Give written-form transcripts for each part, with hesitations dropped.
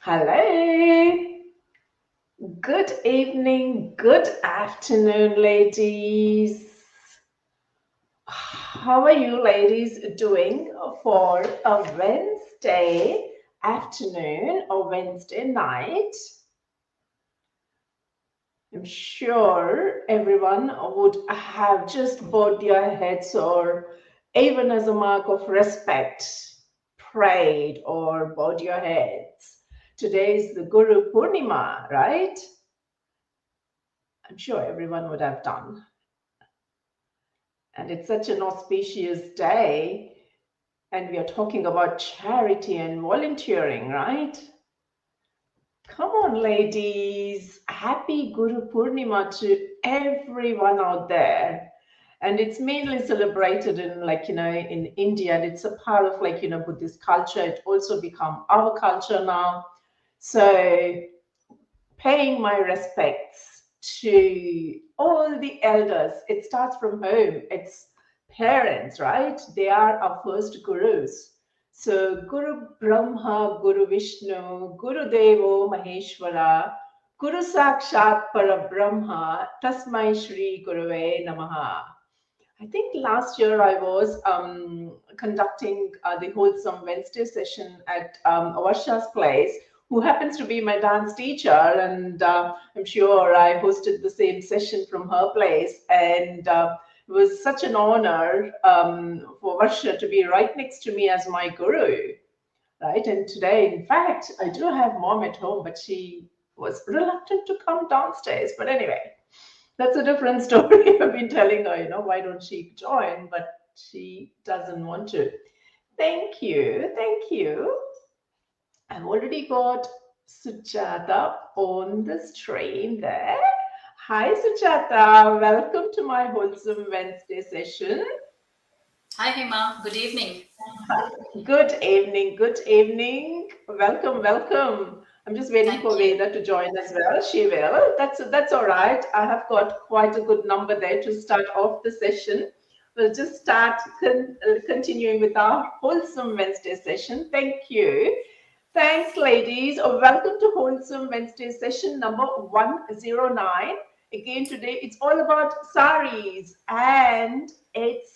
Hello. Good evening, good afternoon, ladies. How are you ladies doing for a Wednesday afternoon or Wednesday night? I'm sure everyone would have just bowed their heads or even as a mark of respect, prayed or bowed your heads. Today is the Guru Purnima, right? I'm sure everyone would have done. And it's such an auspicious day, and we are talking about charity and volunteering, right? Come on, ladies. Happy Guru Purnima to everyone out there. And it's mainly celebrated in in India, and it's a part of Buddhist culture. It also become our culture now. So paying my respects to all the elders. It starts from home. It's parents, right? They are our first gurus. So Guru Brahma, Guru Vishnu, Guru Devo Maheshwara, Guru Sakshat Para Brahma, Tasmai Shri Guruve Namaha. I think last year I was conducting the Wholesome Wednesday session at Varsha's place, who happens to be my dance teacher, and I'm sure I hosted the same session from her place, and it was such an honor for Varsha to be right next to me as my guru, right? And today, in fact, I do have mom at home, but she was reluctant to come downstairs. But anyway, that's a different story. I've been telling her, why don't she join? But she doesn't want to. Thank you. Thank you. I've already got Sujatha on the stream there. Hi, Sujatha. Welcome to my Wholesome Wednesday session. Hi, Hema. Good evening. Good evening. Good evening. Welcome. Welcome. I'm just waiting for Thank you. Veda to join as well. She will. That's all right. I have got quite a good number there to start off the session. We'll just start continuing with our Wholesome Wednesday session. Thank you. Thanks, ladies. Welcome to Wholesome Wednesday session number 109. Again, today it's all about saris, and it's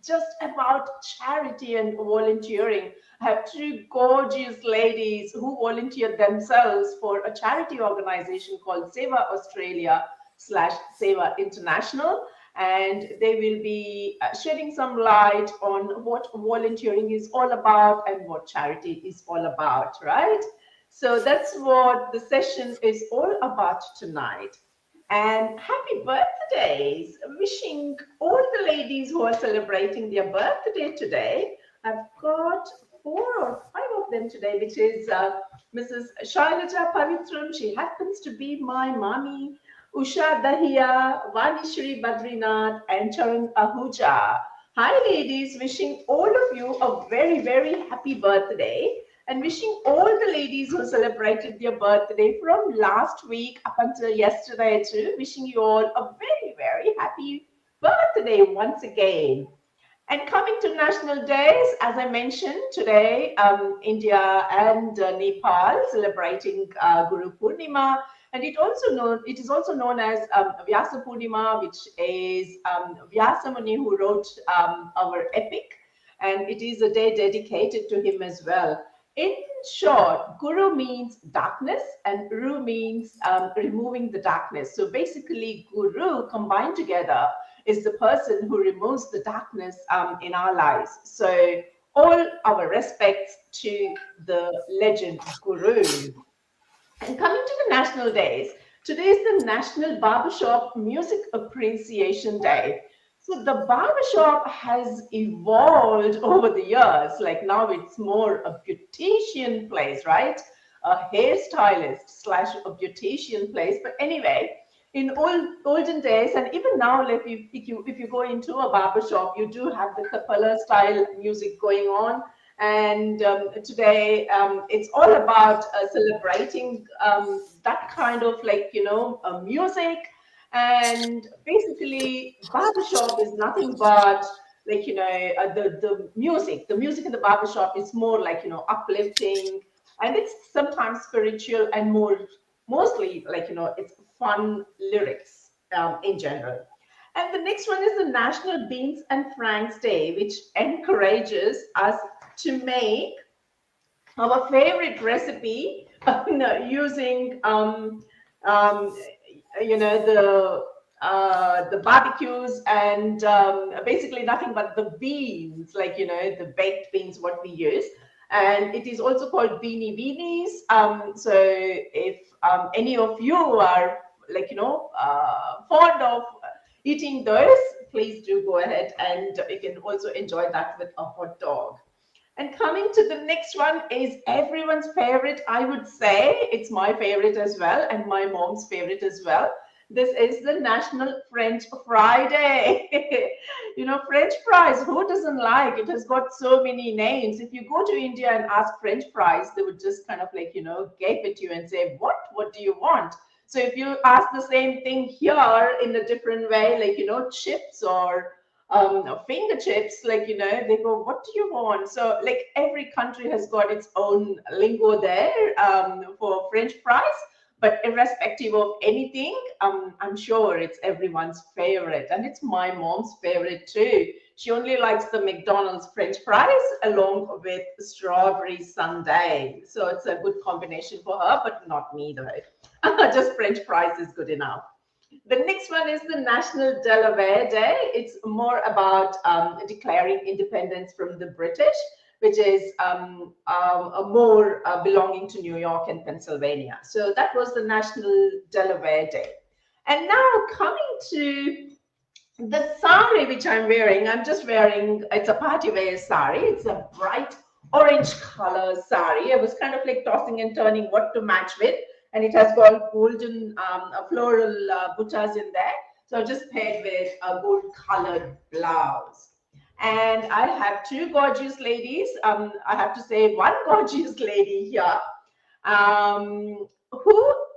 just about charity and volunteering. I have two gorgeous ladies who volunteered themselves for a charity organization called SEWA Australia slash SEWA International, and they will be shedding some light on what volunteering is all about and what charity is all about, right? So that's what the session is all about tonight. And happy birthdays! Wishing all the ladies who are celebrating their birthday today. I've got 4 or 5 of them today, which is Mrs. Shailaja Pavitram. She happens to be my mommy. Usha Dahiya, Vanishri Badrinath, and Charan Ahuja. Hi, ladies. Wishing all of you a very, very happy birthday, and wishing all the ladies who celebrated their birthday from last week up until yesterday too, wishing you all a very, very happy birthday once again. And coming to national days, as I mentioned today, India and Nepal celebrating Guru Purnima, and it is also known as Vyasa Purnima, which is Vyasa Muni who wrote our epic, and it is a day dedicated to him as well. In short, Guru means darkness, and Ru means removing the darkness. So basically, Guru combined together is the person who removes the darkness in our lives. So all our respects to the legend Guru. And coming to the national days, today is the National Barbershop Music Appreciation Day. So the barbershop has evolved over the years. Like now it's more a beautician place, right? A hairstylist slash a beautician place. But anyway, in olden days, and even now, like if you go into a barbershop, you do have the capella style music going on. And today, it's all about celebrating that kind of music. And basically, barbershop is nothing but the music. The music in the barbershop is more like uplifting, and it's sometimes spiritual and mostly like, it's fun lyrics in general. And the next one is the National Beans and Franks Day, which encourages us to make our favorite recipe using um, the barbecues and basically nothing but the beans, like the baked beans what we use. And it is also called beanie weenies. So if any of you are like fond of eating those, please do go ahead, and you can also enjoy that with a hot dog. And coming to the next one is everyone's favorite. I would say it's my favorite as well, and my mom's favorite as well. This is the National French Fry Day. French fries, who doesn't like? It has got so many names. If you go to India and ask French fries, they would just kind of like, gape at you and say, what do you want? So if you ask the same thing here in a different way, like, chips or finger chips, like they go, what do you want? So like every country has got its own lingo there for French fries, but irrespective of anything, I'm sure it's everyone's favorite, and it's my mom's favorite too. She only likes the McDonald's French fries along with strawberry sundae, so it's a good combination for her, but not me though. Just French fries is good enough. The next one is the National Delaware Day. It's more about declaring independence from the British, which is more belonging to New York and Pennsylvania. So that was the National Delaware Day. And now coming to the sari which I'm wearing, it's a party wear sari. It's a bright orange color sari. I was kind of like tossing and turning what to match with, and it has got golden floral buttas in there. So I just paired with a gold colored blouse. And I have two gorgeous ladies. I have to say one gorgeous lady here who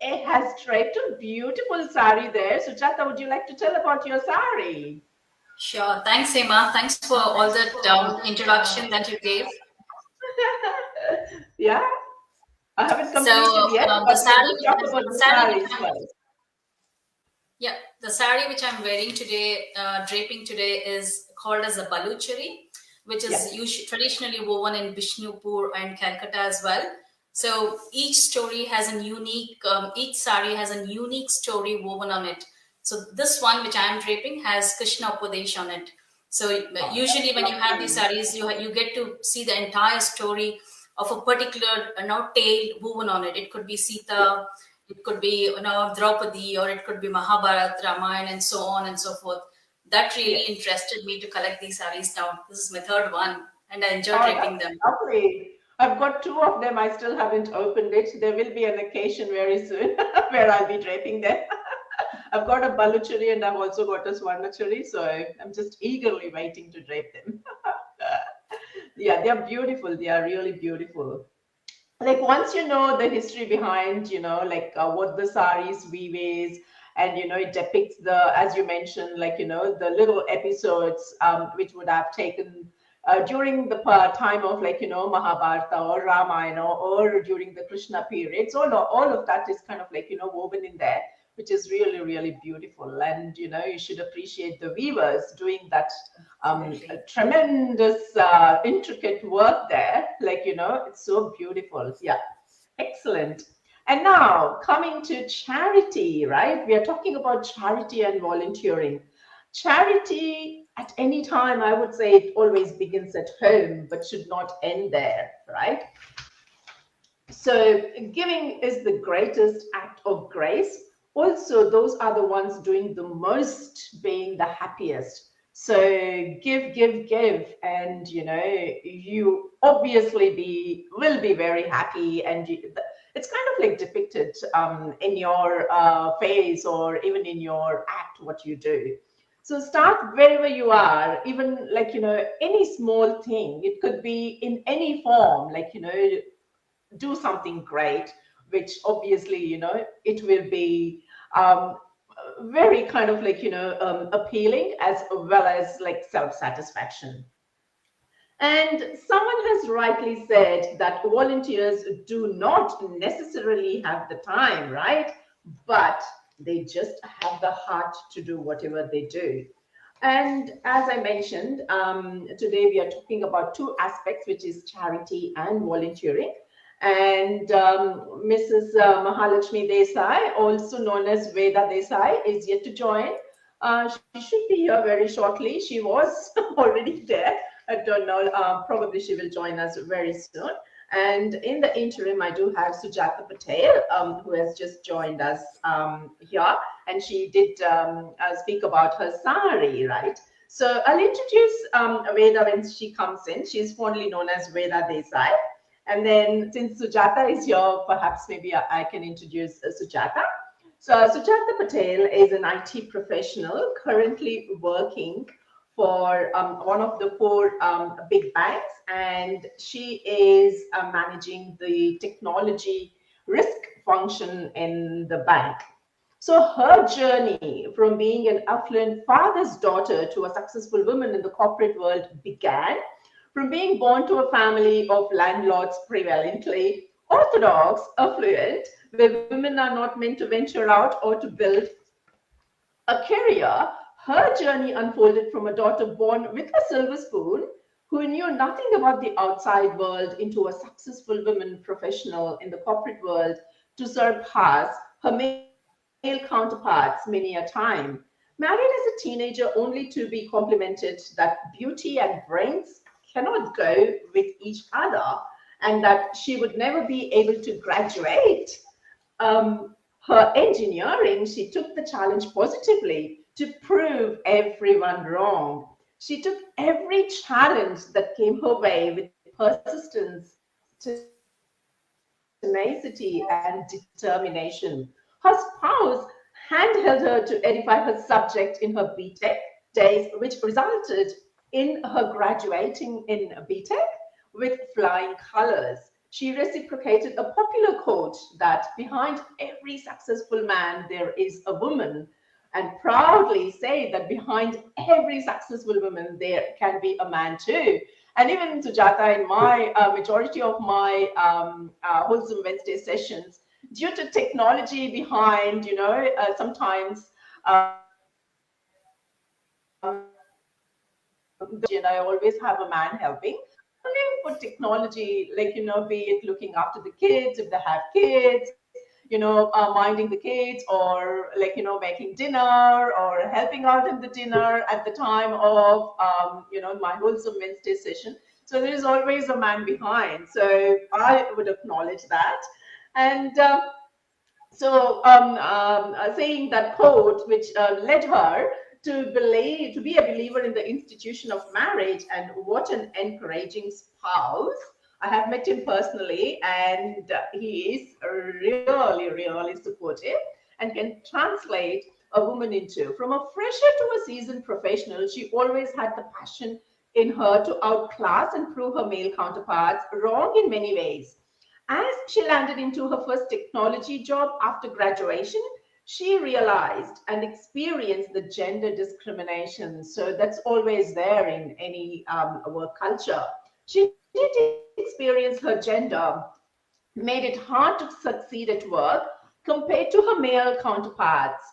has draped a beautiful sari there. Sujatha, would you like to tell about your sari? Sure. Thanks, Hema. Thanks for all that introduction that you gave. Yeah. I haven't completed yet. The sari which I'm wearing today, draping today, is called as a Baluchari, which is usually traditionally woven in Bishnupur and Calcutta as well. So each story has a unique, each sari has a unique story woven on it. So this one which I'm draping has Krishna Upadesh on it. So usually when you have these saris, you get to see the entire story of a particular tale woven on it. It could be Sita, it could be Draupadi, or it could be Mahabharata, Ramayana, and so on and so forth. That really interested me to collect these saris now. This is my third one, and I enjoy draping them. Lovely. I've got two of them. I still haven't opened it. There will be an occasion very soon where I'll be draping them. I've got a Baluchari and I've also got a Swarnachari, so I'm just eagerly waiting to drape them. Yeah, they are beautiful. They are really beautiful. Like once you know the history behind, what the saris weave is, and it depicts as you mentioned, the little episodes which would have taken during the time of Mahabharata or Ramayana or during the Krishna period. So all of that is kind of woven in there, which is really, really beautiful. And, you should appreciate the weavers doing that tremendous, intricate work there. It's so beautiful. Yeah, excellent. And now coming to charity, right? We are talking about charity and volunteering. Charity at any time, I would say it always begins at home, but should not end there, right? So giving is the greatest act of grace. Also, those are the ones doing the most, being the happiest. So give, and you obviously will be very happy, and it's kind of like depicted in your face or even in your act, what you do. So start wherever you are, even any small thing. It could be in any form, do something great, which obviously, it will be very kind of appealing, as well as self-satisfaction. And someone has rightly said that volunteers do not necessarily have the time, right? But they just have the heart to do whatever they do. And as I mentioned, today we are talking about two aspects, which is charity and volunteering. And Mrs. Mahalaxmi Desai, also known as Veda Desai, is yet to join. She should be here very shortly. She was already there. I don't know. Probably she will join us very soon. And in the interim, I do have Sujatha Patel, who has just joined us here. And she did speak about her sari, right? So I'll introduce Veda when she comes in. She's fondly known as Veda Desai. And then since Sujatha is here, perhaps maybe I can introduce Sujatha. So Sujatha Patel is an IT professional currently working for one of the four big banks, and she is managing the technology risk function in the bank. So her journey from being an affluent father's daughter to a successful woman in the corporate world began from being born to a family of landlords, prevalently orthodox, affluent, where women are not meant to venture out or to build a career. Her journey unfolded from a daughter born with a silver spoon who knew nothing about the outside world into a successful woman professional in the corporate world to surpass her male counterparts many a time. Married as a teenager only to be complimented that beauty and brains cannot go with each other and that she would never be able to graduate her engineering, she took the challenge positively to prove everyone wrong. She took every challenge that came her way with persistence, tenacity, and determination. Her spouse handheld her to edify her subject in her BTEC days, which resulted in her graduating in BTEC with flying colors. She reciprocated a popular quote that behind every successful man there is a woman, and proudly say that behind every successful woman there can be a man too. And even Sujatha, in my majority of my Wholesome Wednesday sessions, due to technology behind, sometimes I always have a man helping. Only for technology, like, be it looking after the kids, if they have kids, minding the kids, or like, making dinner or helping out in the dinner at the time of, my Wholesome Wednesday session. So there is always a man behind. So I would acknowledge that. And saying that quote, which led her to be a believer in the institution of marriage, and what an encouraging spouse. I have met him personally, and he is really, really supportive and can translate a woman into. From a fresher to a seasoned professional, she always had the passion in her to outclass and prove her male counterparts wrong in many ways. As she landed into her first technology job after graduation, she realized and experienced the gender discrimination. So that's always there in any work culture. She did experience her gender made it hard to succeed at work compared to her male counterparts.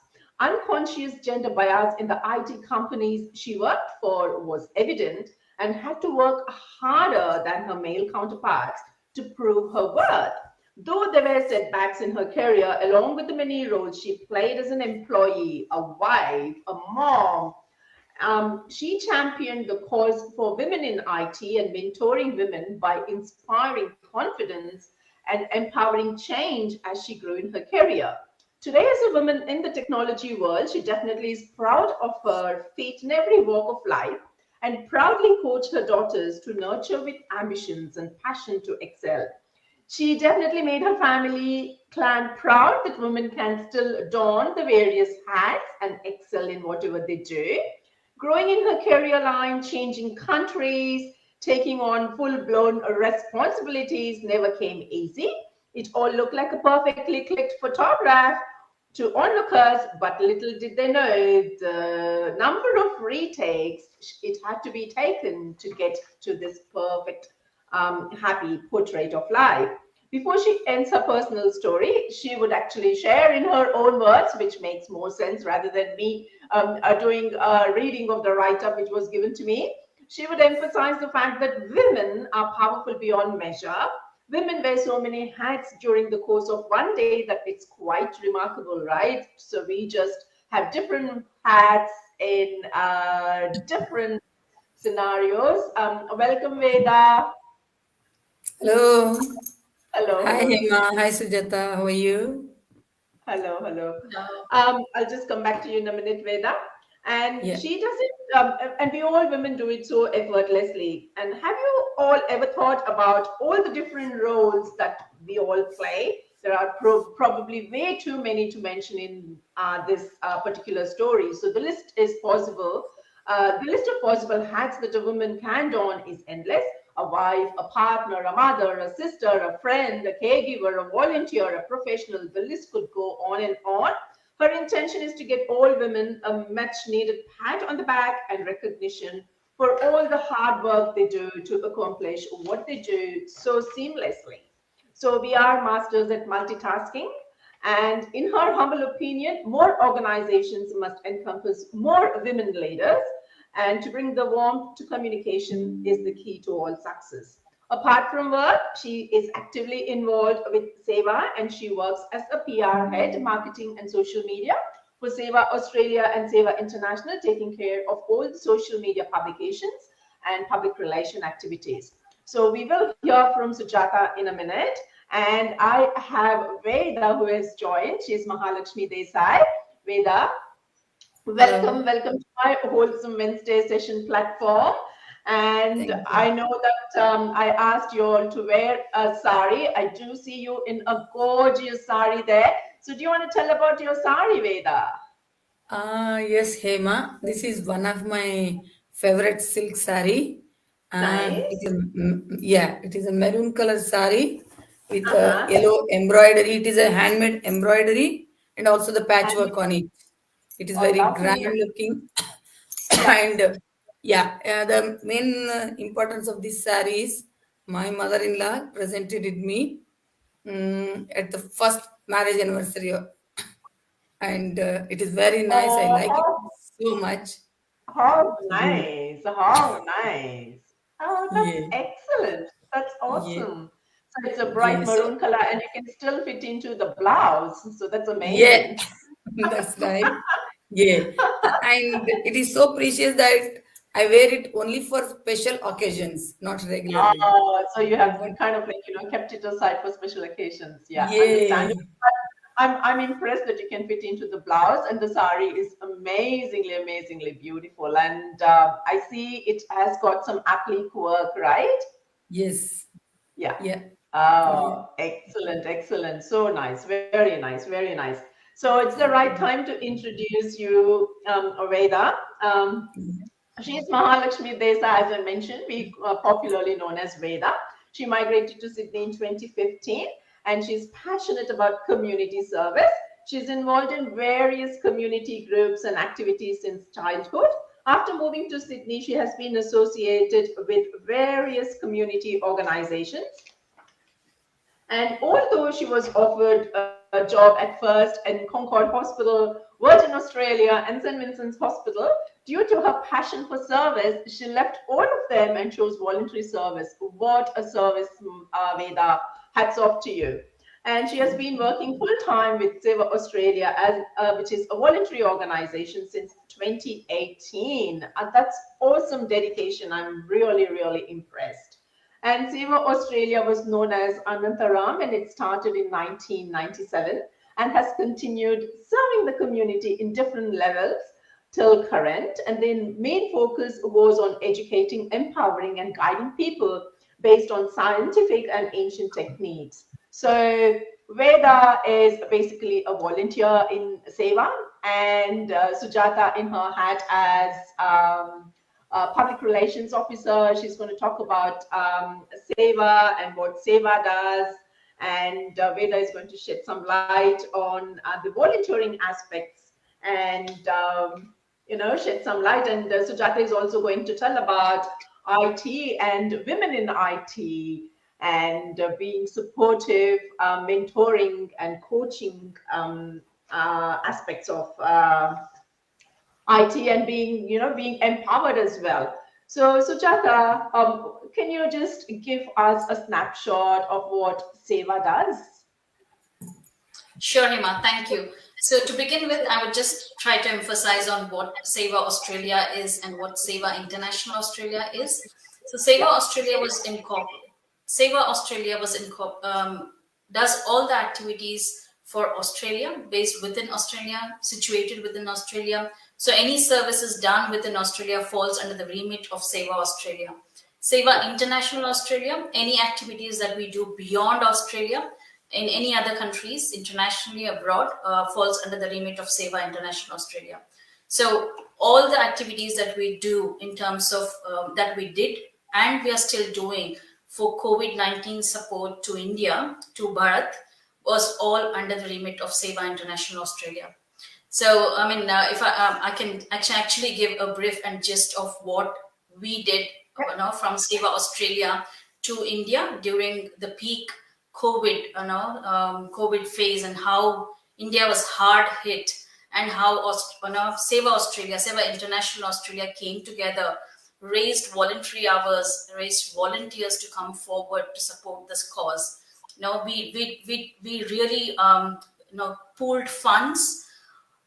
Unconscious gender bias in the IT companies she worked for was evident, and had to work harder than her male counterparts to prove her worth. Though there were setbacks in her career, along with the many roles she played as an employee, a wife, a mom, she championed the cause for women in IT and mentoring women by inspiring confidence and empowering change as she grew in her career. Today, as a woman in the technology world, she definitely is proud of her feat in every walk of life, and proudly coached her daughters to nurture with ambitions and passion to excel. She definitely made her family clan proud that women can still don the various hats and excel in whatever they do. Growing in her career line, changing countries, taking on full blown responsibilities never came easy. It all looked like a perfectly clicked photograph To onlookers, but little did they know the number of retakes it had to be taken to get to this perfect, happy portrait of life. Before she ends her personal story, she would actually share in her own words, which makes more sense rather than me doing a reading of the write-up which was given to me. She would emphasize the fact that women are powerful beyond measure. Women wear so many hats during the course of one day that it's quite remarkable, right? So we just have different hats in different scenarios. Welcome, Veda. Hello. Hello, Hi, hello. Hema. Hi, Sujatha. How are you? Hello, hello. No. I'll just come back to you in a minute, Veda. And Yeah. she does it, and we all women do it so effortlessly. And have you all ever thought about all the different roles that we all play? There are probably way too many to mention in this particular story. So the list is possible. The list of possible hats that a woman can don is endless. A wife, a partner, a mother, a sister, a friend, a caregiver, a volunteer, a professional. The list could go on and on. Her intention is to get all women a much needed pat on the back and recognition for all the hard work they do to accomplish what they do so seamlessly. So we are masters at multitasking. And in her humble opinion, more organizations must encompass more women leaders. And to bring the warmth to communication is the key to all success. Apart from work, she is actively involved with Seva and she works as a PR head, marketing and social media for SEWA Australia and SEWA International, taking care of all the social media publications and public relation activities. So we will hear from Sujatha in a minute. And I have Veda who has joined. She's Mahalaxmi Desai. Veda, Hello. welcome to my Wholesome Wednesday session platform. And Thank you. I know that I asked you all to wear a sari. I do see you in a gorgeous sari there. So do you want to tell about your sari, Veda? Yes, Hema. This is one of my favorite silk sari, and it Nice. is it is a maroon color sari with a Uh-huh. yellow embroidery. It is a handmade embroidery and also the And patchwork on it. It is oh, very grand lovely. looking, Yeah. and the main importance of this sari is my mother-in-law presented it me at the first marriage anniversary, and it is very nice. I like it Oh, so much. how Yeah, nice. How nice. Oh, that's yeah, excellent. That's yeah, awesome. So it's a bright yeah. So maroon color and you can still fit into the blouse. So that's yeah, amazing. that's right. Yeah, and it is so precious that I wear it only for special occasions, not regularly. Oh, so you I have want. kind of like, kept it aside for special occasions. Yeah, Yeah, understandable. I'm impressed that you can fit into the blouse, and the sari is amazingly, amazingly beautiful. And I see it has got some applique work, right? yes, Yeah. yeah, yeah. Oh, excellent, excellent. So nice, very nice, very nice. So it's the Thank right you. time to introduce you, Veda. She's Mahalakshmi Desai, as I mentioned, we popularly known as Veda. She migrated to Sydney in 2015 and she's passionate about community service. She's involved in various community groups and activities since childhood. After moving to Sydney, she has been associated with various community organizations and although she was offered a job at first in Concord Hospital, Virgin Australia, and St. Vincent's Hospital, due to her passion for service, she left all of them and chose voluntary service. What a service, Veda. Hats off to you. And she has been working full time with SEWA Australia, which is a voluntary organization, since 2018. That's awesome dedication. I'm really, really impressed. And SEWA Australia was known as Anantaram and it started in 1997 and has continued serving the community in different levels till current. And the main focus was on educating, empowering, and guiding people based on scientific and ancient techniques. So Veda is basically a volunteer in Seva, and Sujatha in her hat as public relations officer. She's going to talk about Seva and what Seva does. and Veda is going to shed some light on the volunteering aspects, and shed some light. And Sujatha is also going to tell about IT and women in IT, and being supportive, mentoring and coaching aspects of IT, and being empowered as well. So Sujatha, can you just give us a snapshot of what Seva does? Sure, Hima, thank you. So to begin with, I would just try to emphasize on what SEWA Australia is and what SEWA International Australia is. So SEWA Australia was incorporated. SEWA Australia does all the activities for Australia, based within Australia, situated within Australia. So any services done within Australia falls under the remit of SEWA Australia. SEWA International Australia, any activities that we do beyond Australia, in any other countries, internationally, abroad, falls under the remit of SEWA International Australia. So all the activities that we do in terms of that we did and we are still doing for COVID-19 support to India, to Bharat, was all under the remit of SEWA International Australia. So, I mean, if I can actually give a brief and gist of what we did, from SEWA Australia to India during the peak COVID, COVID phase, and how India was hard hit, and how SEWA Australia, SEWA International Australia came together, raised voluntary hours, raised volunteers to come forward to support this cause. We really pooled funds,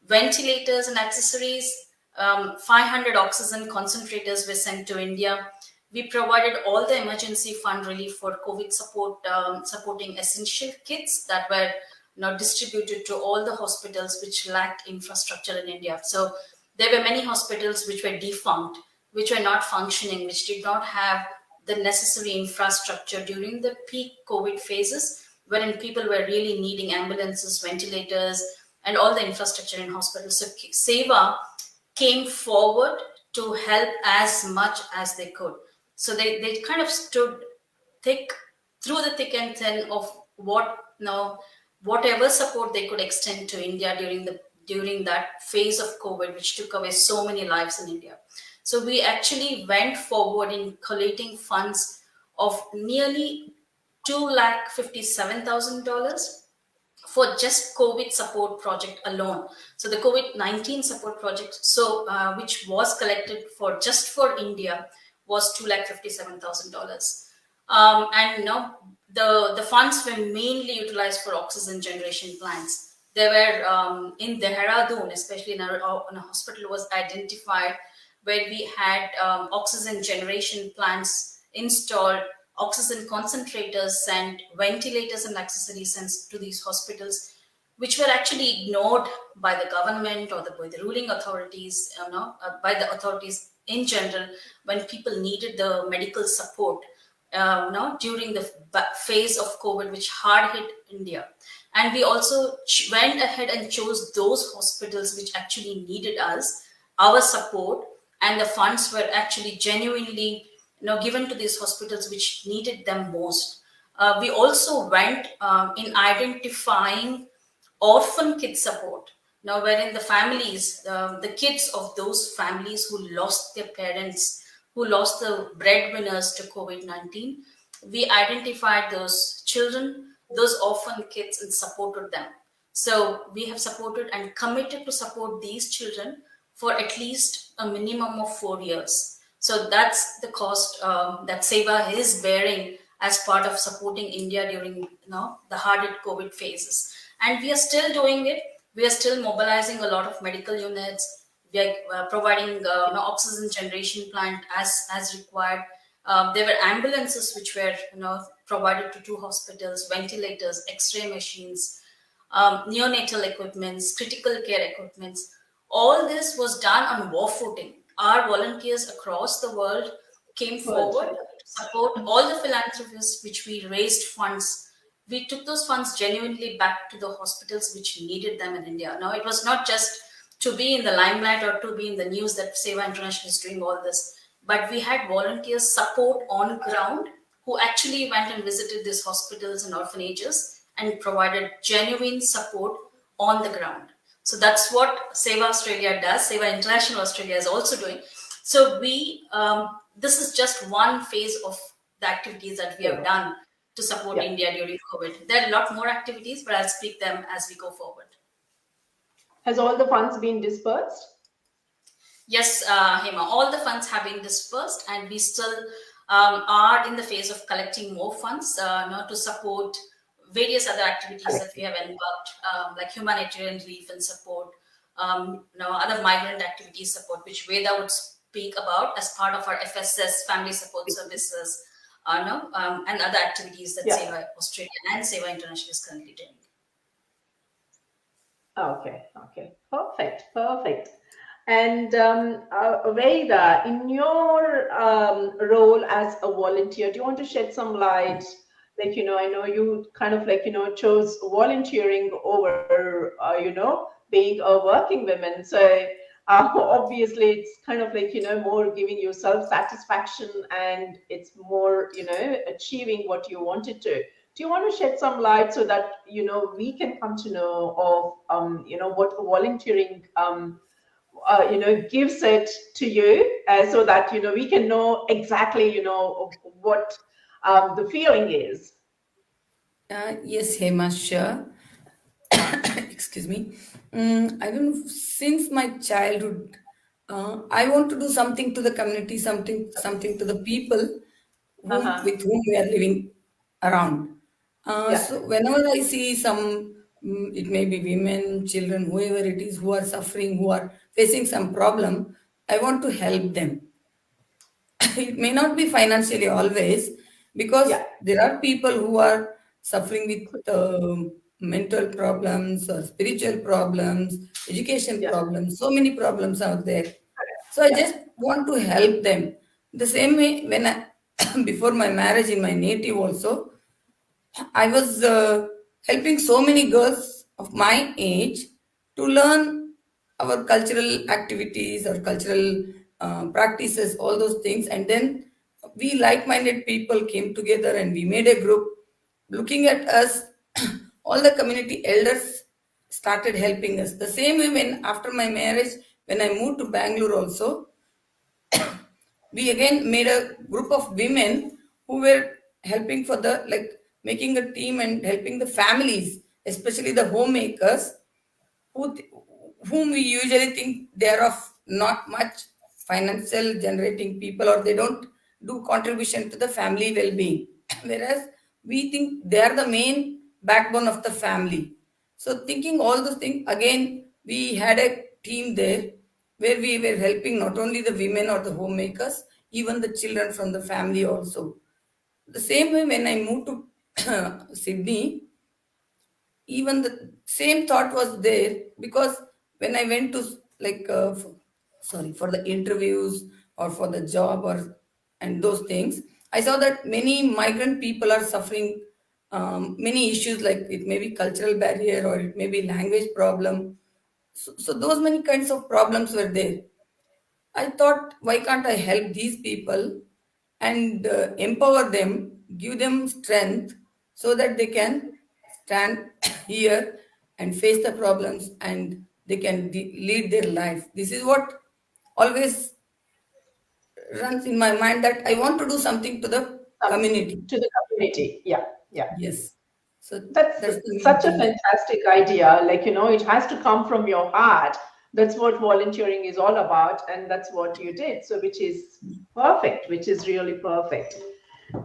ventilators and accessories. 500 oxygen concentrators were sent to India. We provided all the emergency fund relief for COVID support, supporting essential kits that were distributed to all the hospitals which lacked infrastructure in India. So there were many hospitals which were defunct, which were not functioning, which did not have the necessary infrastructure during the peak COVID phases, wherein people were really needing ambulances, ventilators, and all the infrastructure in hospitals. So SEWA came forward to help as much as they could. So they kind of stood through the thick and thin of whatever support they could extend to India during that phase of COVID, which took away so many lives in India. So we actually went forward in collating funds of nearly $257,000 for just COVID support project alone. So the COVID-19 support project, which was collected just for India, was $257,000. And the funds were mainly utilized for oxygen generation plants. They were in Dehradun, especially in a hospital was identified where we had oxygen generation plants installed, oxygen concentrators and ventilators and accessories sent to these hospitals, which were actually ignored by the government or by the ruling authorities, by the authorities in general, when people needed the medical support during the phase of COVID, which hard hit India. And we also went ahead and chose those hospitals which actually needed our support, and the funds were actually genuinely given to these hospitals which needed them most. We also went in identifying orphan kid support. Now, wherein the families, the kids of those families who lost their parents, who lost the breadwinners to COVID-19, we identified those children, those orphan kids, and supported them. So we have supported and committed to support these children for at least a minimum of 4 years. So that's the cost that SEWA is bearing as part of supporting India during the hard-hit COVID phases. And we are still doing it. We are still mobilizing a lot of medical units. We are providing oxygen generation plant as required. There were ambulances which were provided to 2 hospitals, ventilators, X-ray machines, neonatal equipments, critical care equipments. All this was done on war footing. Our volunteers across the world came forward to support all the philanthropists which we raised funds. We took those funds genuinely back to the hospitals which needed them in India. Now, it was not just to be in the limelight or to be in the news that SEWA International is doing all this, but we had volunteers support on ground who actually went and visited these hospitals and orphanages and provided genuine support on the ground. So that's what SEWA Australia does. SEWA International Australia is also doing. So this is just one phase of the activities that we have done to support India during COVID. There are a lot more activities, but I'll speak them as we go forward. Has all the funds been dispersed? Yes, Hema, all the funds have been dispersed, and we still are in the phase of collecting more funds to support various other activities that we have embarked, like humanitarian relief and support, other migrant activity support, which Veda would speak about as part of our FSS, Family Support Services, and other activities that SEWA Australia and SEWA International is currently doing. Okay, perfect. And Veda, in your role as a volunteer, do you want to shed some light? Like, I know you kind of chose volunteering over, being a working woman. So obviously it's kind of more giving you self-satisfaction, and it's more, achieving what you wanted to. Do you want to shed some light so that, we can come to know of, what volunteering gives it to you, so that we can know exactly what the feeling is. Yes, Hema, sure. Excuse me. I don't know. Since my childhood, I want to do something to the community, something to the people with whom we are living around. So whenever I see some, it may be women, children, whoever it is, who are suffering, who are facing some problem, I want to help them. It may not be financially always, because there are people who are suffering with mental problems or spiritual problems, education problems. So many problems out there. So I just want to help them. The same way, when I before my marriage in my native also, I was helping so many girls of my age to learn our cultural activities or cultural practices, all those things. And then we like-minded people came together and we made a group. Looking at us, all the community elders started helping us. The same way, when after my marriage, when I moved to Bangalore also, we again made a group of women who were helping for the, like, making a team and helping the families, especially the homemakers, whom we usually think they are of not much financial generating people, or they don't do contribution to the family well-being, whereas we think they are the main backbone of the family. So thinking all those things, again we had a team there where we were helping not only the women or the homemakers, even the children from the family also. The same way, when I moved to Sydney, even the same thought was there, because when I went to, like, for the interviews or for the job or and those things, I saw that many migrant people are suffering many issues, like it may be cultural barrier or it may be language problem. So those many kinds of problems were there. I thought, why can't I help these people and empower them, give them strength so that they can stand here and face the problems and they can lead their life. This is what always runs in my mind, that I want to do something to the community. To the community, yeah. Yes. So That's the main such a thing. fantastic idea. Like, it has to come from your heart. That's what volunteering is all about, and that's what you did. So, which is perfect, which is really perfect.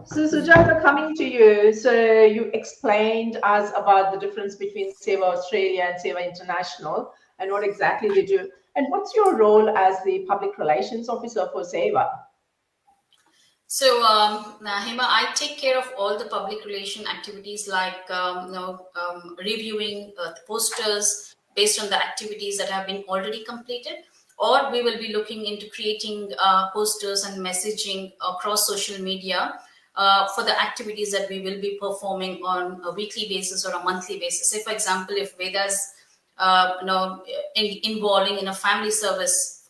So, Sujatha, coming to you. So, you explained us about the difference between SEWA Australia and SEWA International, and what exactly they do. And what's your role as the public relations officer for SEWA? So, Hema, I take care of all the public relation activities, like reviewing the posters based on the activities that have been already completed, or we will be looking into creating posters and messaging across social media for the activities that we will be performing on a weekly basis or a monthly basis. Say, for example, if Veda's involving in a family service,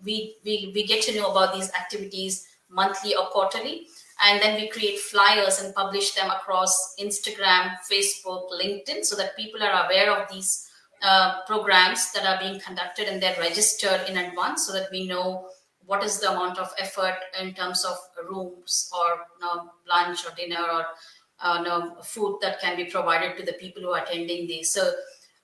we get to know about these activities monthly or quarterly, and then we create flyers and publish them across Instagram, Facebook, LinkedIn, so that people are aware of these programs that are being conducted, and they're registered in advance, so that we know what is the amount of effort in terms of rooms or lunch or dinner or food that can be provided to the people who are attending these. So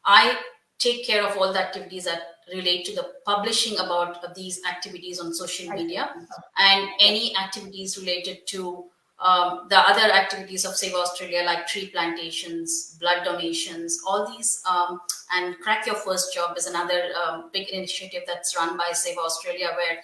I take care of all the activities that relate to the publishing about these activities on social media, and any activities related to the other activities of SEWA Australia, like tree plantations, blood donations, all these, and Crack Your First Job is another big initiative that's run by SEWA Australia, where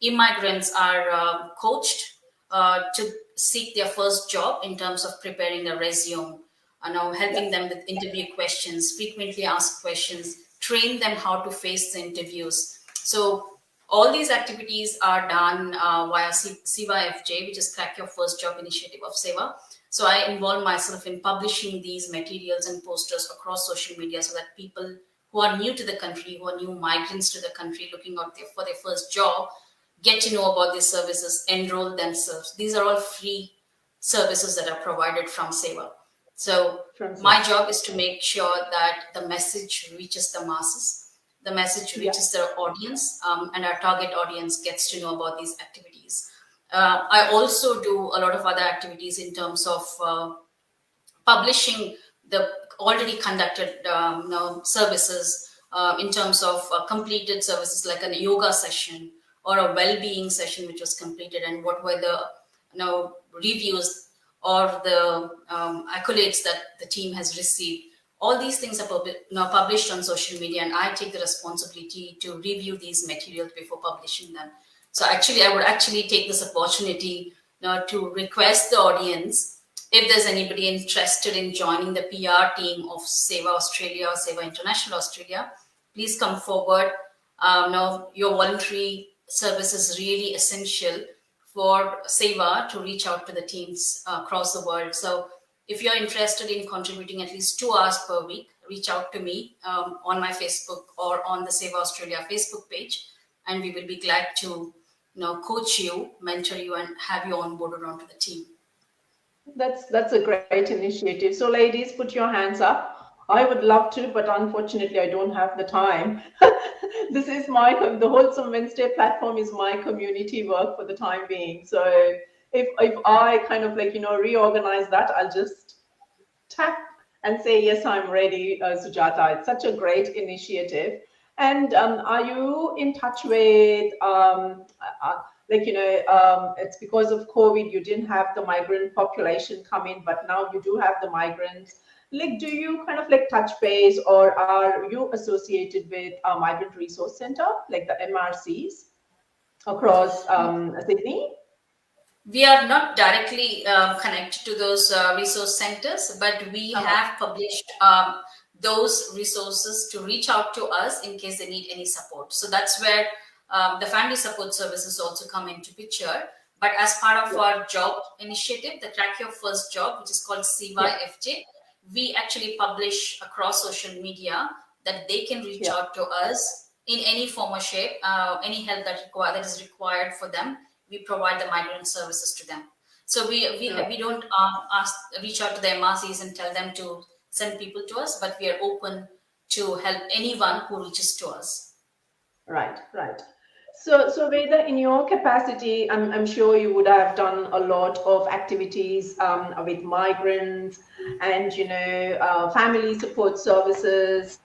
immigrants are coached to seek their first job in terms of preparing a resume, helping them with interview questions, frequently asked questions, train them how to face the interviews. So all these activities are done via SEWA FJ, which is Crack Your First Job initiative of SEWA. So I involve myself in publishing these materials and posters across social media, so that people who are new to the country, who are new migrants to the country looking out there for their first job, get to know about these services, enroll themselves. These are all free services that are provided from SEWA. So my job is to make sure that the message reaches the masses, the message reaches their audience, and our target audience gets to know about these activities. I also do a lot of other activities in terms of publishing the already conducted services, in terms of completed services, like a yoga session or a well-being session which was completed, and what were the reviews or the accolades that the team has received. All these things are published on social media, and I take the responsibility to review these materials before publishing them. So actually, I would actually take this opportunity to request the audience, if there's anybody interested in joining the PR team of SEWA Australia or SEWA International Australia, please come forward. Your voluntary service is really essential for SEWA to reach out to the teams across the world. So if you're interested in contributing at least 2 hours per week, reach out to me on my Facebook or on the SEWA Australia Facebook page, and we will be glad to coach you, mentor you, and have you onboarded onto the team. That's a great initiative. So ladies, put your hands up. I would love to, but unfortunately I don't have the time. This is the Wholesome Wednesday platform is my community work for the time being. So if I kind of reorganize that, I'll just tap and say, yes, I'm ready, Sujatha. It's such a great initiative. And are you in touch with, it's because of COVID, you didn't have the migrant population come in, but now you do have the migrants. Do you kind of touch base, or are you associated with a Migrant Resource Center, like the MRCs across Sydney? We are not directly connected to those resource centers, but we have published those resources to reach out to us in case they need any support. So that's where the family support services also come into picture. But as part of our job initiative, the Crack Your First Job, which is called SEWA FJ, we actually publish across social media that they can reach out to us in any form or shape, any help that is required for them. We provide the migrant services to them. So we don't reach out to the MRCs and tell them to send people to us, but we are open to help anyone who reaches to us. Right. So Veda, in your capacity, I'm sure you would have done a lot of activities with migrants and family support services,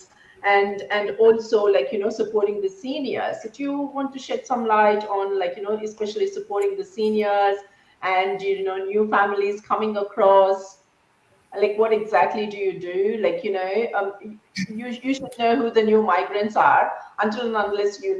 and also supporting the seniors. So do you want to shed some light on especially supporting the seniors and new families coming across? What exactly do you do? You should know who the new migrants are. Until and unless you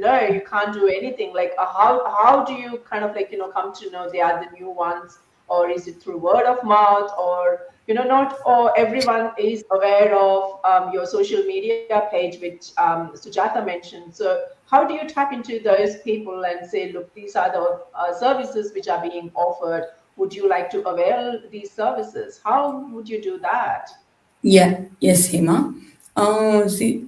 can't do anything. How do you kind of come to know they are the new ones? Or is it through word of mouth? Or not everyone is aware of your social media page, which Sujatha mentioned. So how do you tap into those people and say, look, these are the services which are being offered? Would you like to avail these services? How would you do that? Yes, Hema. See,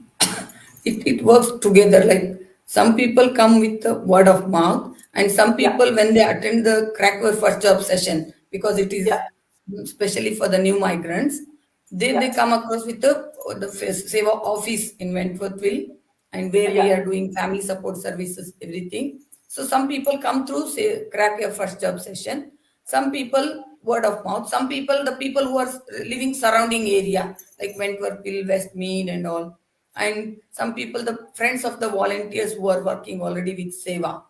it works together. Like some people come with the word of mouth, and some people, when they attend the Crack Your First Job session, because it is especially for the new migrants. They come across with the SEWA office in Wentworthville, and where we are doing family support services, everything. So some people come through, say, crack your first job session. Some people word of mouth. Some people, the people who are living surrounding area like Wentworthville, Westmead, and all. And some people, the friends of the volunteers who are working already with SEWA.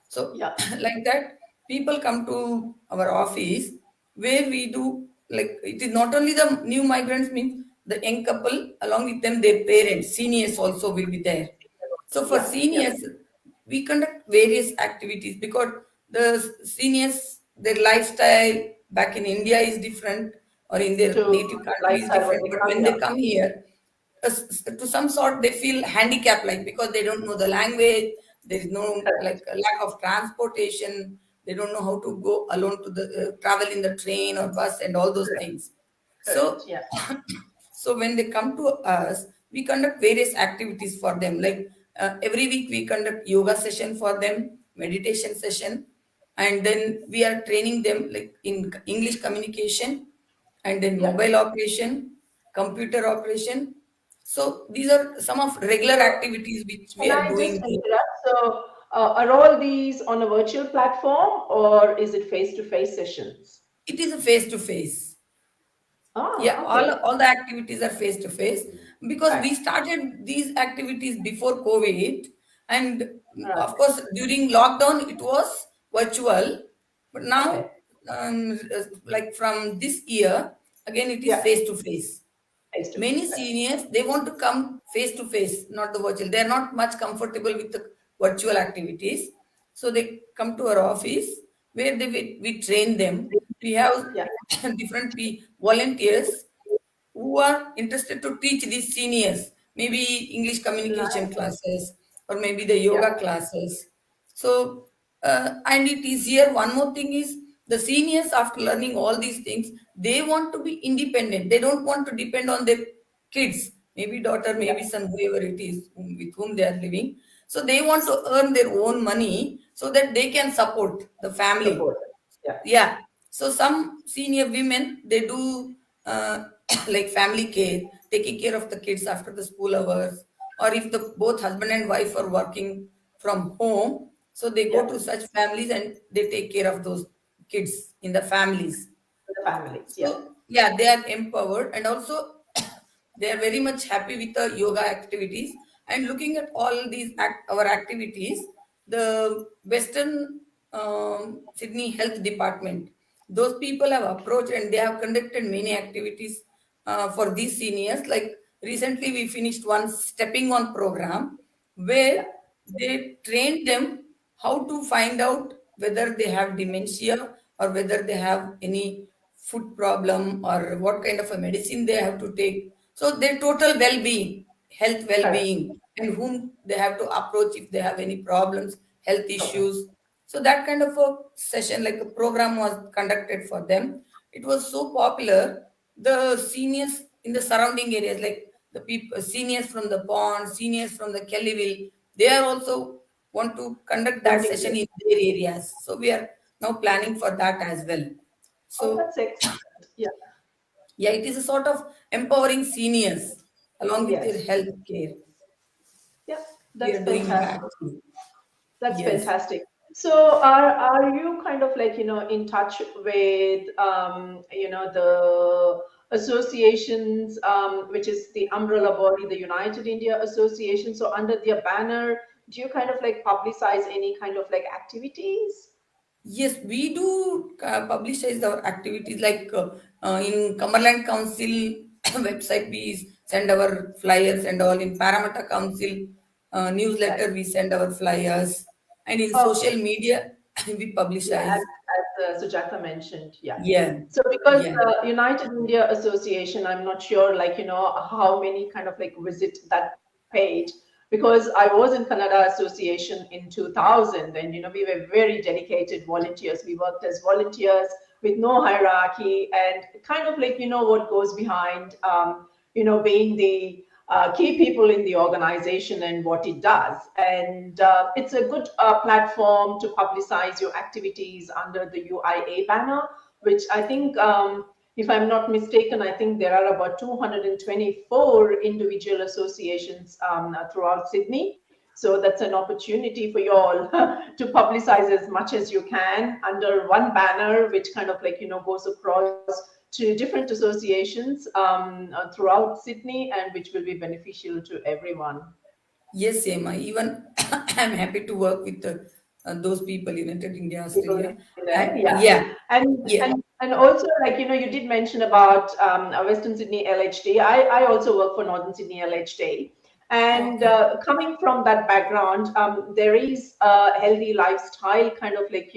So, like that, people come to our office where we do, like, it is not only the new migrants, means the young couple, along with them, their parents, seniors also will be there. So, for seniors, we conduct various activities because the seniors, their lifestyle back in India is different, or in their To native country is lifestyle when different. they But come when here. they come here, to some sort they feel handicapped, like, because they don't know the language, there is no, like, a lack of transportation, they don't know how to go alone to the travel in the train or bus and all those things. Correct. So so when they come to us, we conduct various activities for them, like, every week we conduct yoga session for them, meditation session, and then we are training them, like, in English communication, and then mobile operation, computer operation. So these are some of regular So activities which we can are I just doing here. interrupt? So are all these on a virtual platform or is it face-to-face sessions? It is a face to face. Yeah, Oh, okay. all the activities are face to face, because Right. we started these activities before COVID, and Right. of course during lockdown it was virtual, but now, Okay. like, from this year again it is Yeah. face to face. Many Face-to-face. Right. seniors, they want to come face to face, not the virtual. They are not much comfortable with the virtual activities, so they come to our office where we train them. We have Yeah. different volunteers who are interested to teach these seniors, maybe English communication Nice. classes, or maybe the Yeah. yoga classes. So, and it is here. One more thing is, the seniors, after learning all these things, they want to be independent. They don't want to depend on their kids, maybe daughter, Yeah. maybe son, whoever it is with whom they are living. So they want to earn their own money so that they can support the family. Support. Yeah. Yeah. So some senior women, they do, like, family care, taking care of the kids after the school hours, or if the both husband and wife are working from home, so they go Yeah. to such families and they take care of those kids in the families. The families. Yeah. So yeah, they are empowered, and also they are very much happy with the yoga activities. And looking at all these our activities, the Western Sydney Health Department, those people have approached and they have conducted many activities for these seniors. Like, recently, we finished one stepping on program Yeah. where they trained them how to find out whether they have dementia, or whether they have any food problem, or what kind of a medicine they have to take. So their total well-being, health Correct. well-being, and whom they have to approach if they have any problems, health Problem. issues. So that kind of a session, like a program, was conducted for them. It was so popular. The seniors in the surrounding areas, like the people, seniors from the pond, seniors from the Kellyville, they are also want to conduct that Wanting session to. in their areas. So we are now planning for that as well. Oh, So that's excellent. Yeah. yeah, it is a sort of empowering seniors along with their Yes. health care. Yeah. We That's are doing fantastic. that too. That's Yes. fantastic. So are you kind of like, in touch with, the associations, which is the umbrella body, the United India Association. So under their banner, do you kind of like publicize any kind of like activities? Yes, we do publicize our activities, like, in Cumberland Council website, we send our flyers and all. In Parramatta Council Right. newsletter, we send our flyers. And in social Okay. media, we Yeah, publicize. as Sujatha mentioned, yeah. Yeah, So because yeah. the United India Association, I'm not sure, like, how many kind of like visit that page, because I was in Kannada Association in 2000, and, we were very dedicated volunteers. We worked as volunteers with no hierarchy, and kind of like, what goes behind, being the key people in the organization and what it does. And it's a good platform to publicize your activities under the UIA banner, which I think, if I'm not mistaken, I think there are about 224 individual associations throughout Sydney. So that's an opportunity for you all to publicize as much as you can under one banner, which kind of like, goes across to different associations throughout Sydney, and which will be beneficial to everyone. Yes, Emma. Even I'm happy to work with those people, United India, People, Australia. yeah. Yeah, And yeah. and also, like, you did mention about Western Sydney LHD. I also work for Northern Sydney LHD. And Okay. coming from that background, there is a healthy lifestyle kind of like,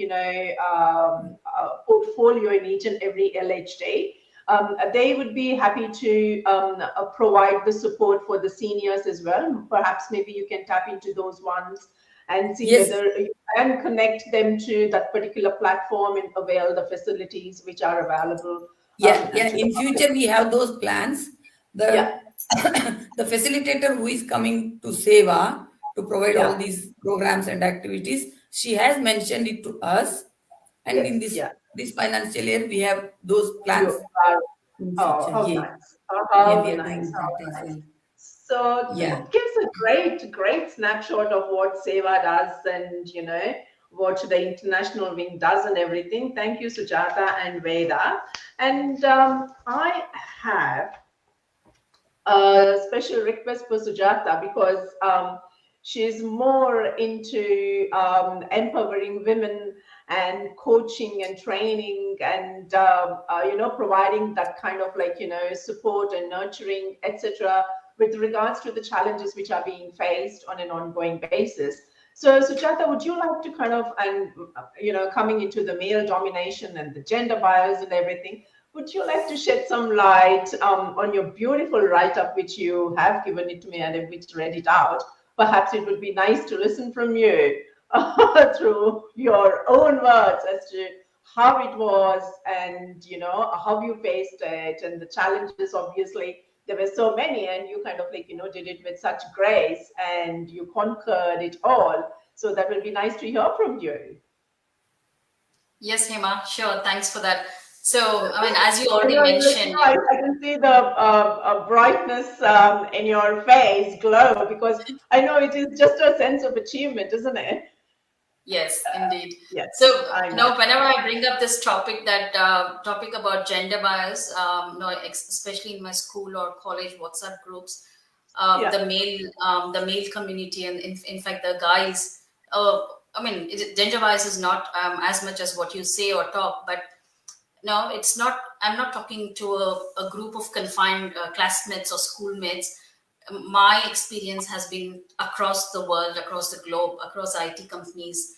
portfolio in each and every LHD. They would be happy to provide the support for the seniors as well. Perhaps maybe you can tap into those ones and see Yes, whether you can connect them to that particular platform and avail the facilities which are available yeah, yeah. to the In public. future, we have those plans. Yeah, The the facilitator who is coming to Seva to provide all yeah, these programs and activities, she has mentioned it to us. And in yes, this yeah. this financial year, we have those plans You are. in Oh, future. how Yeah, nice. Oh, yeah, how we are nice. doing that How as nice. well. So Yeah. that gives a great snapshot of what Seva does, and what the international wing does and everything. Thank you, Sujatha and Veda. And I have a special request for Sujatha, because she's more into empowering women and coaching and training, and providing that kind of like support and nurturing, etc., with regards to the challenges which are being faced on an ongoing basis. So Sujatha, would you like to kind of, and coming into the male domination and the gender bias and everything, would you like to shed some light on your beautiful write-up, which you have given it to me and which read it out? Perhaps it would be nice to listen from you through your own words as to how it was, and how you faced it, and the challenges. Obviously, there were so many, and you kind of like did it with such grace, and you conquered it all. So that will be nice to hear from you. Yes, Hema, sure. Thanks for that. So, I mean, as you already Yeah, mentioned, I can see the brightness in your face glow, because I know it is just a sense of achievement, isn't it? yes, indeed. Yes, So, I know. whenever I bring up this topic, that topic about gender bias, especially in my school or college WhatsApp groups, Yeah, the male community, and in fact the guys. I mean, gender bias is not as much as what you say or talk, but no, it's not. I'm not talking to a group of confined classmates or schoolmates. My experience has been across the world, across the globe, across IT companies,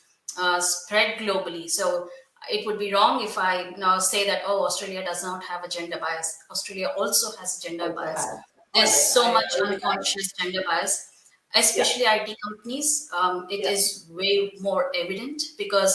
spread globally. So it would be wrong if I now say that, oh, Australia does not have a gender bias. Australia also has gender also bias. has. There's so I much agree. unconscious gender bias, Yeah, especially IT companies. It yeah, is way more evident because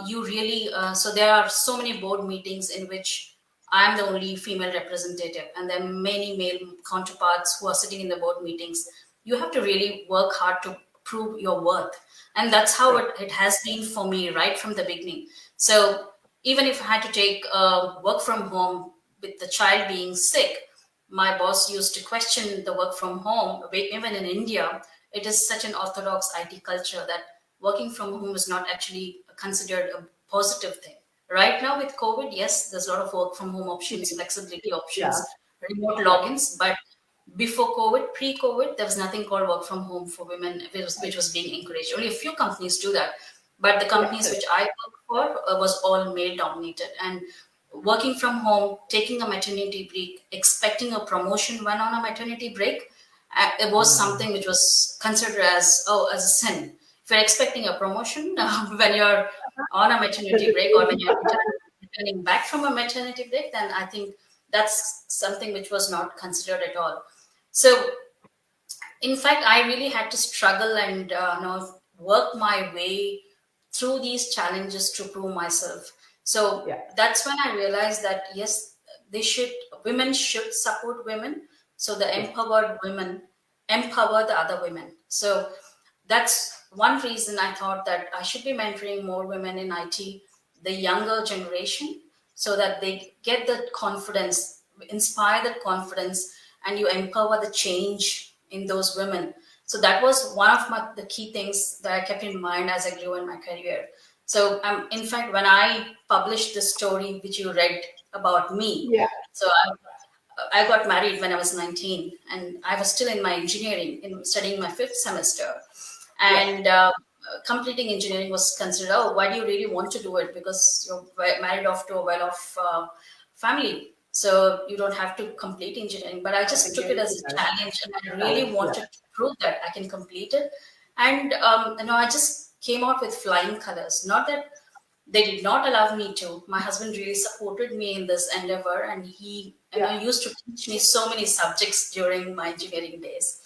you really so there are so many board meetings in which I'm the only female representative, and there are many male counterparts who are sitting in the board meetings. You have to really work hard to prove your worth, and that's how right. it has been for me right from the beginning. So even if I had to take work from home with the child being sick, my boss used to question the work from home. Even in India, it is such an orthodox IT culture that working from home is not actually considered a positive thing. Right now with COVID, yes, there's a lot of work from home options, flexibility Yeah, options, remote yeah, logins. But before COVID, pre-COVID, there was nothing called work from home for women, which was being encouraged. Only a few companies do that, but the yeah, companies which I worked for was all male dominated. And working from home, taking a maternity break, expecting a promotion when on a maternity break, it was something which was considered as a sin. If you're expecting a promotion when you're on a maternity break, or when you're returning back from a maternity break, then I think that's something which was not considered at all. So in fact, I really had to struggle and work my way through these challenges to prove myself. So yeah, that's when I realized that yes, they should women should support women, so the yeah. empowered women empower the other women. So that's one reason I thought that I should be mentoring more women in IT, the younger generation, so that they get the confidence, inspire that confidence, and you empower the change in those women. So that was one of the key things that I kept in mind as I grew in my career. So in fact, when I published the story which you read about me, Yeah. so I got married when I was 19, and I was still in my engineering, in studying my fifth semester. Yeah. And completing engineering was considered, oh, why do you really want to do it? Because you're married off to a well-off family, so you don't have to complete engineering. But I I just think took it as a anything else. challenge, and I really Challenge. wanted Yeah. to prove that I can complete it. And I just came out with flying colors. Not that they did not allow me to. My husband really supported me in this endeavor, and he Yeah. used to teach me so many subjects during my engineering days.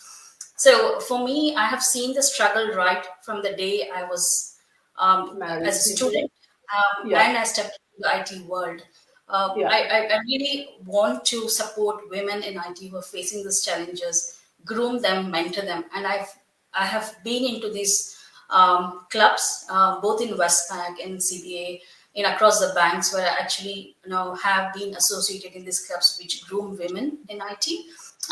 So for me, I have seen the struggle right from the day I was as a Married into. student, Yeah. and I stepped into the IT world. Yeah. I really want to support women in IT who are facing these challenges, groom them, mentor them, and I have been into these clubs, both in Westpac and CBA, in across the banks, where I actually have been associated in these clubs which groom women in IT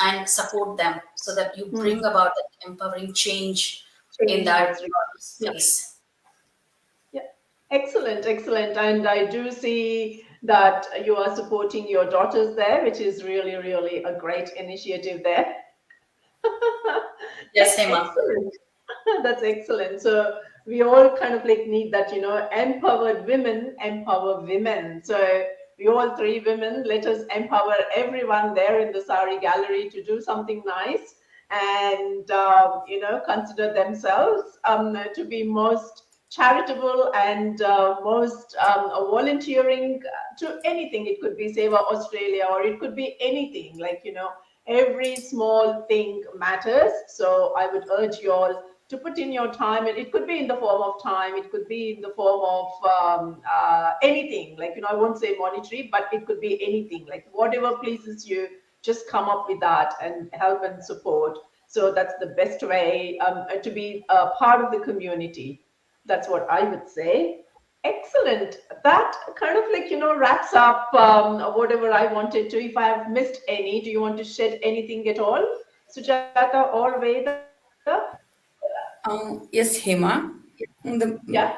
and support them, so that you bring Hmm. about that empowering change in Change that that's required. Yeah. space. Yeah. Excellent. Excellent. And I do see that you are supporting your daughters there, which is really, really a great initiative there. Yes, Hema. Excellent. That's excellent. So we all kind of like need that, empowered women empower women. So we all three women, let us empower everyone there in the Sari gallery to do something nice and, consider themselves to be most charitable and most volunteering to anything. It could be SEWA Australia, or it could be anything, like, every small thing matters. So I would urge you all to put in your time, and it could be in the form of time, it could be in the form of anything, like, I won't say monetary, but it could be anything, like whatever pleases you, just come up with that and help and support. So that's the best way to be a part of the community. That's what I would say. Excellent. That kind of like, wraps up whatever I wanted to. If I have missed any, do you want to shed anything at all, Sujatha or Veda? Yes, Hema. Yeah.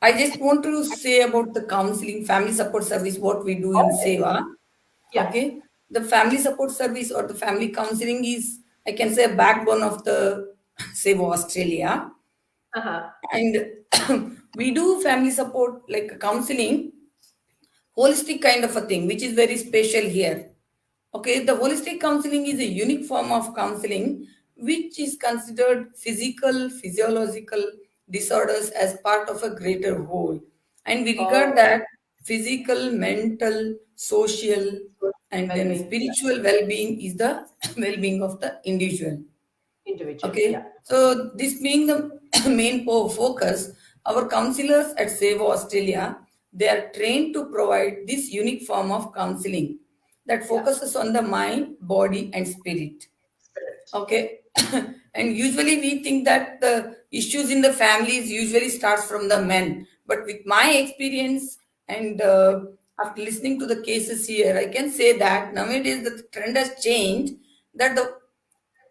I just want to say about the counseling, family support service, what we do in Okay. Seva. Yeah. Okay. The family support service or the family counseling is, I can say, a backbone of the SEWA Australia. Uh-huh. And we do family support like counseling, holistic kind of a thing, which is very special here. Okay, the holistic counseling is a unique form of counseling which is considered physical, physiological disorders as part of a greater whole. And we regard Oh, that physical, mental, social, and then well-being. Yeah. spiritual well being is the well being of the individual. Individual. Okay, Yeah. so this being the main focus, our counselors at Save Australia, they are trained to provide this unique form of counseling that Yeah. focuses on the mind, body, and spirit. Spirit. Okay, and usually we think that the issues in the families usually starts from the men, but with my experience and after listening to the cases here, I can say that nowadays the trend has changed, that the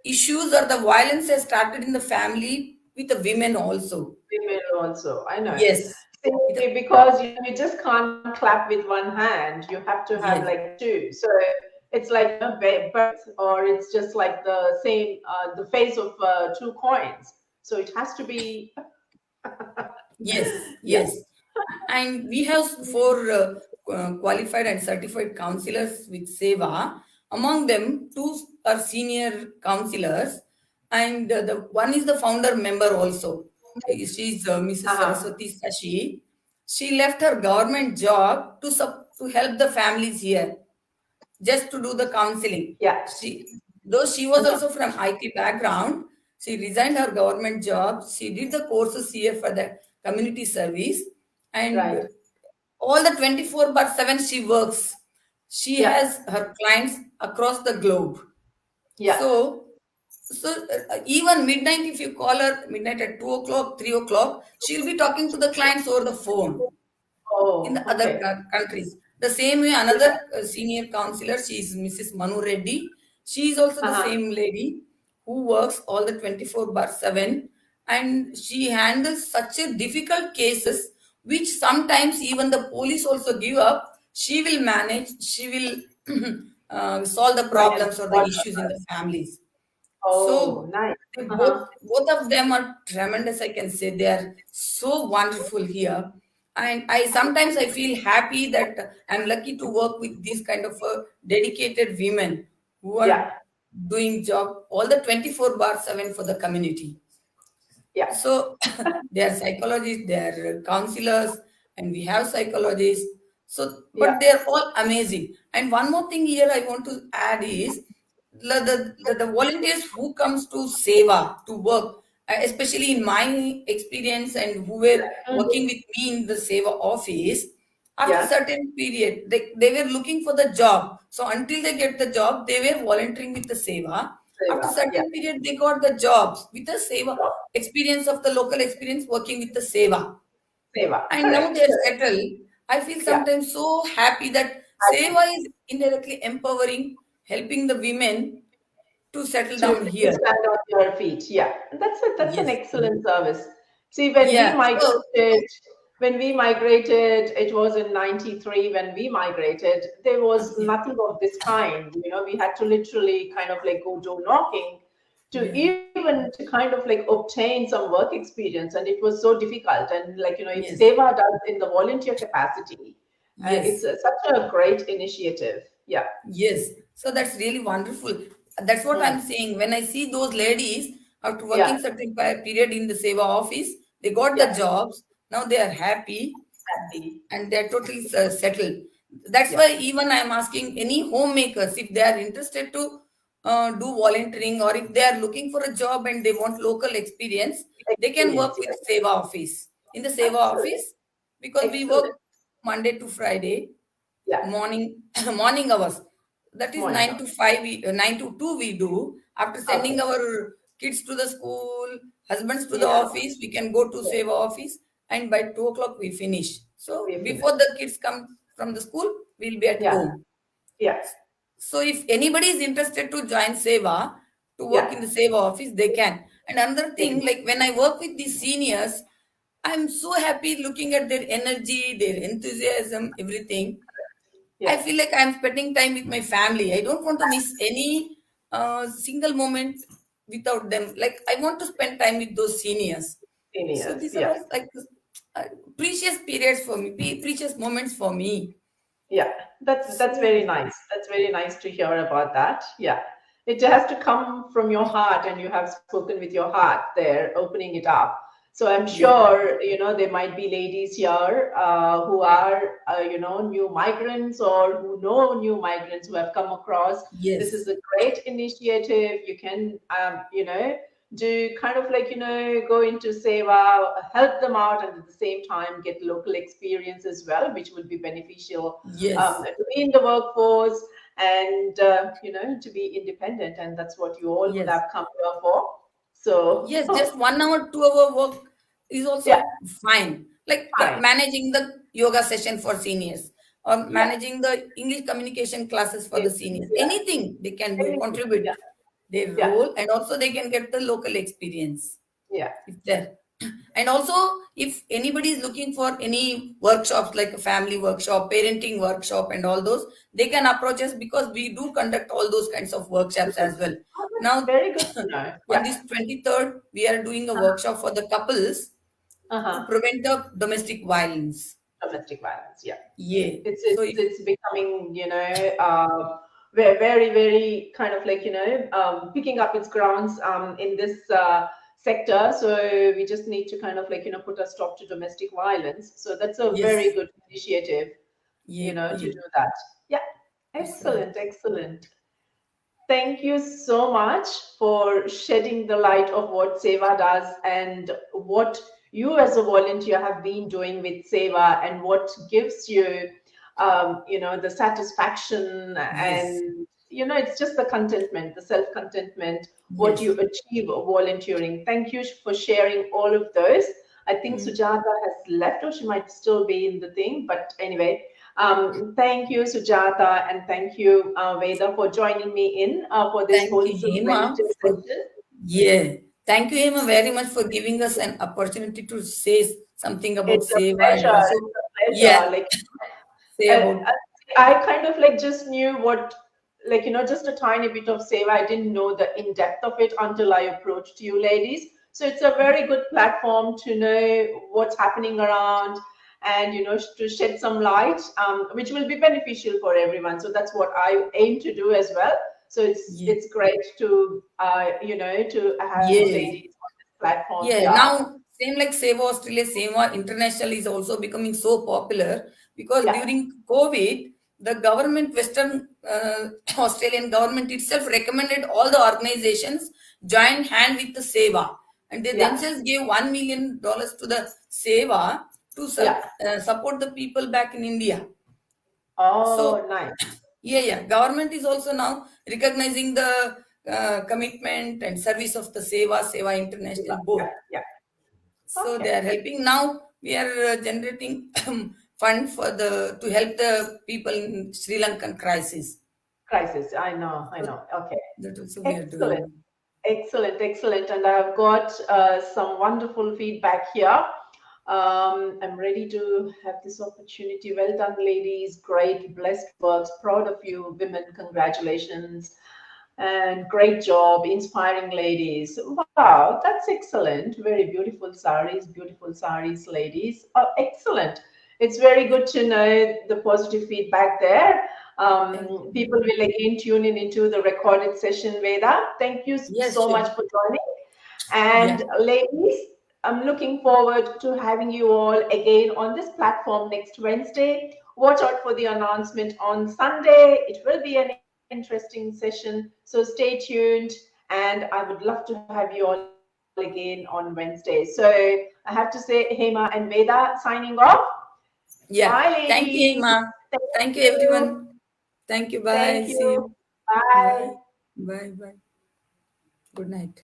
issues or the violence has started in the family with the women also. Women also. I know. Yes. With the- See, because you just can't clap with one hand. You have to have yes. like two. So it's like a birth, or it's just like the same, the face of two coins. So it has to be, Yes. yeah. Yes. And we have four qualified and certified counselors with Seva. Among them, two are senior counselors, and the one is the founder member also. She's Mrs. Uh-huh. Saraswati Sashi. She left her government job to help the families here, just to do the counseling. Yeah. Though she was Uh-huh. also from IT background, she resigned her government job. She did the courses here for the community service, and Right. all the 24/7 she works. She Yeah. has her clients across the globe. Yeah. So even midnight, if you call her midnight at 2 o'clock, 3 o'clock, she'll be talking to the clients over the phone in Oh, the other okay. countries. The same way, another senior counselor, she is Mrs. Manu Reddy. She is also the same lady who works all the 24/7, and she handles such a difficult cases which sometimes even the police also give up. She will manage. She will solve the Try and problems or the solve issues in the families. Oh, So nice. they both of them are tremendous. I can say they are so wonderful here, and I feel happy that I'm lucky to work with these kind of dedicated women who are Yeah, doing job all the 24/7 for the community. yeah, So they are psychologists, they are counselors, and we have psychologists. So, yeah. but they are all amazing. And one more thing here I want to add is the volunteers who comes to Seva to work, especially in my experience and who were working Mhm. with me in the Seva office, after a Yeah, certain period, they were looking for the job. So until they get the job, they were volunteering with the Seva. After Seva. Yeah, certain period, they got the jobs with the Seva experience of the local experience working with the Seva. Seva. And now Correct, they're correct. settled. I feel Yeah, sometimes so happy that happy Seva is indirectly empowering, helping the women to settle down to here. stand on your feet. Yeah, and that's an Yes. excellent service. See, Yeah. So, when we migrated, it was in '93 when we migrated. There was okay. nothing of this kind. You know, we had to literally kind of like go door knocking to Yeah. even to kind of like obtain some work experience, and it was so difficult. And like if Yes. Seva does in the volunteer capacity, it's Yes. such a great initiative. Yeah. Yes. So that's really wonderful. That's what Mm. I'm saying. When I see those ladies after Yeah. working certain period in the Seva office, they got the Yeah. jobs. Now they are happy Happy. and they're totally settled. That's Yeah. why even I'm asking any homemakers if they are interested to do volunteering or if they are looking for a job and they want local experience, they can Experience. work with Yeah. Seva office. In the Seva Absolutely. office, because we work Excellent. Monday to Friday Yeah. morning morning hours. That is Morning. 9 to 5, 9 to 2 we do. After Okay. sending our kids to the school, husbands to the Yeah. office, we can go to Yeah. Seva office and by 2 o'clock we finish. So We before finish. the kids come from the school, we'll be at Yeah. home. Yeah. So if anybody is interested to join Seva, to work in Yeah. the Seva office, they can. And another They can. thing, like when I work with these seniors, I'm so happy looking at their energy, their enthusiasm, everything. I Yeah. feel like I'm spending time with my family. I don't want to miss any single moment without them. Like I want to spend time with those seniors. So Seniors. these are Yeah. all like uh, precious periods for me, precious moments for me. Yeah, that's So very nice. That's very nice to hear about that. Yeah. It has to come from your heart, and you have spoken with your heart there, opening it up. So I'm yes, sure, there might be ladies here who are, new migrants or who know new migrants who have come across. This yes, is a great initiative. You can, do kind of like, go into Seva, help them out, and at the same time get local experience as well, which will be beneficial yes, to be in the workforce and to be independent, and that's what you all would yes. have come here for. So Yes, just 1 hour, 2 hour work is yeah, also fine. Like fine. managing the yoga session for seniors or Yeah, managing the English communication classes for the seniors. yeah, Anything they can do, anything. contribute Yeah, their yeah, role, and also they can get the local experience yeah, if there. And also, if anybody is looking for any workshops like a family workshop, parenting workshop, and all those, they can approach us because we do conduct all those kinds of workshops as well. oh, that's Now, very good to know. on Yeah. this 23rd, we are doing a workshop for the couples to Uh-huh. prevent the domestic violence. Domestic violence. Yeah. Yeah. it's So, it's it's becoming very very very kind of like picking up its grounds in this sector, so we just need to kind of like put a stop to domestic violence. So that's a very yes, good initiative, yeah, to yeah, do that. Yeah, that's right. excellent, excellent. Thank you so much for shedding the light of what Seva does and what you as a volunteer have been doing with Seva, and what gives you, the satisfaction, Yes, and, it's just the contentment, the self-contentment, what yes. you achieve volunteering. Thank you for sharing all of those. I think Mm. Sujatha has left, or she might still be in the thing, but anyway, Thank you, Sujatha, and thank you, Veda, for joining me in for this Thank you, wholesome Hema, Wednesday for session. yeah. Thank you, Hema, very much for giving us an opportunity to say something about It's a Seva and pleasure. also, It's a yeah, pleasure. Like say uh, about I kind of like just knew what, like, just a tiny bit of Seva. I didn't know the in depth of it until I approached you ladies. So it's a very good platform to know what's happening around and, to shed some light, which will be beneficial for everyone. So that's what I aim to do as well. So it's yeah, it's great to, to have you yes. ladies on this platform Yeah, here. now same like SEWA Australia, SEWA International is also becoming so popular because Yeah, during COVID, the government, Western Australian government itself recommended all the organizations join hand with the SEWA, and they yeah, themselves gave $1 million to the SEWA to yeah. support the people back in India. Oh, So nice. yeah, yeah. Government is also now recognizing the commitment and service of the SEWA International Yeah, Board. yeah. So they Okay. are helping now. We are generating fund for the to help the people in Sri Lankan crisis. Crisis. I So know. Okay. that also we are Excellent. doing. Excellent. Excellent. And I've got some wonderful feedback here. I'm ready to have this opportunity. Well done, ladies. Great, blessed works. Proud of you, women. Congratulations. And great job, inspiring ladies. Wow, that's excellent. Very beautiful saris, ladies. Oh, excellent. It's very good to know the positive feedback there. Thank you. People will again tune in into the recorded session, Veda. Thank you Yes, so sure. much for joining. Yeah. And ladies, I'm looking forward to having you all again on this platform next Wednesday. Watch out for the announcement on Sunday. It will be an interesting session. So stay tuned. And I would love to have you all again on Wednesday. So I have to say, Hema and Veda signing off. Bye, Yeah. ladies. Thank you, Emma. Thank Thank you, you. everyone. Thank you. Thank Bye. See you. you. Bye. Bye. Bye. Bye. Good night.